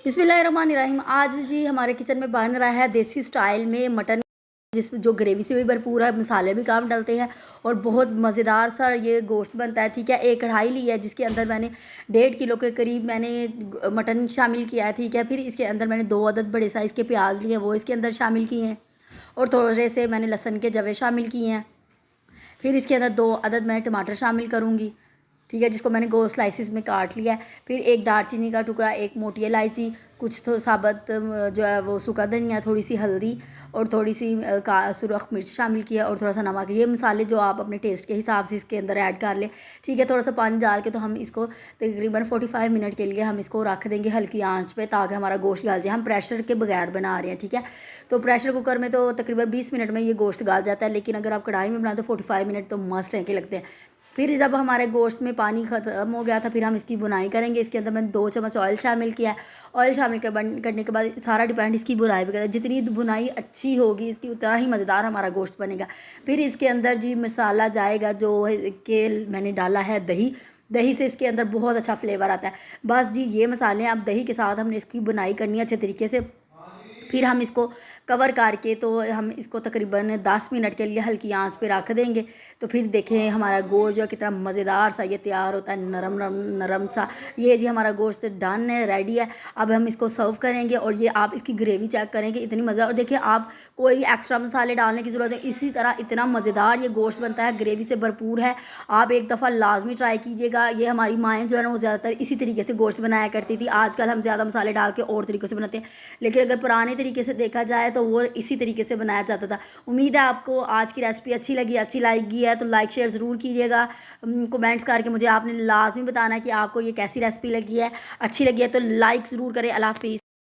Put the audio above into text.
बिस्मिल्लाहिर्रहमानिर्रहीम। आज जी हमारे किचन में बन रहा है देसी स्टाइल में मटन, जिसमें जो ग्रेवी से भी भरपूर है, मसाले भी काम डलते हैं और बहुत मज़ेदार सा ये गोश्त बनता है। ठीक है, एक कढ़ाई ली है जिसके अंदर मैंने 1.5 किलो के करीब मैंने मटन शामिल किया है। ठीक है, फिर इसके अंदर मैंने 2 अदद बड़े साइज़ के प्याज लिए हैं, वो इसके अंदर शामिल किए हैं और थोड़े से मैंने लहसुन के जवे शामिल किए हैं। फिर इसके अंदर 2 अदद मैं टमाटर शामिल करूँगी। ठीक है, जिसको मैंने गोल स्लाइसिस में काट लिया है। फिर एक दालचीनी का टुकड़ा, एक मोटी इलायची, कुछ तो साबुत जो है वो सूखा धनिया, थोड़ी सी हल्दी और थोड़ी सी का सुरख मिर्च शामिल किया और थोड़ा सा नमक। ये मसाले जो आप अपने टेस्ट के हिसाब से इसके अंदर ऐड कर लें। ठीक है, थोड़ा सा पानी डाल के तो हम इसको तकरीबन 45 मिनट के लिए हम इसको रख देंगे हल्की आंच पे, ताकि हमारा गोश्त गल जाए। हम प्रेशर के बगैर बना रहे हैं। ठीक है, तो प्रेशर कुकर में तो तकरीबन 20 मिनट में ये गोश्त गल जाता है, लेकिन अगर आप कढ़ाई में बनाते तो 45 मिनट तो मस्ट है के लगते हैं। फिर जब हमारे गोश्त में पानी ख़त्म हो गया था, फिर हम इसकी बुनाई करेंगे। इसके अंदर मैंने 2 चम्मच ऑयल शामिल किया है। ऑयल शामिल करने के बाद सारा डिपेंड इसकी बुनाई पे करता है। जितनी बुनाई अच्छी होगी इसकी, उतना ही मज़ेदार हमारा गोश्त बनेगा। फिर इसके अंदर जी मसाला जाएगा जो कि मैंने डाला है दही। दही से इसके अंदर बहुत अच्छा फ्लेवर आता है। बस जी ये मसाले अब दही के साथ हमने इसकी बुनाई करनी है अच्छे तरीके से। फिर हम इसको कवर करके तो हम इसको तकरीबन 10 मिनट के लिए हल्की आंच पे रख देंगे। तो फिर देखें हमारा गोश्त जो है कितना मज़ेदार सा ये तैयार होता है, नरम नरम नरम सा। ये जी हमारा गोश्त डन है, रेडी है। अब हम इसको सर्व करेंगे और ये आप इसकी ग्रेवी चेक करेंगे, इतनी मज़ा। और देखिए आप कोई एक्स्ट्रा मसाले डालने की ज़रूरत है, इसी तरह इतना मज़ेदार ये गोश्त बनता है, ग्रेवी से भरपूर है। आप एक दफ़ा लाजमी ट्राई कीजिएगा। ये हमारी माएँ जो है ना वो ज़्यादातर इसी तरीके से गोश्त बनाया करती थी। आजकल हम ज़्यादा मसाले डाल के और तरीक़ों से बनाते हैं, लेकिन अगर पुराने तरीके से देखा जाए तो वो इसी तरीके से बनाया जाता था। उम्मीद है आपको आज की रेसिपी अच्छी लगी है तो लाइक शेयर ज़रूर कीजिएगा। कमेंट्स करके मुझे आपने लाजमी बताना है कि आपको ये कैसी रेसिपी लगी है। अच्छी लगी है तो लाइक ज़रूर करें। अल्लाह हाफ़िज़।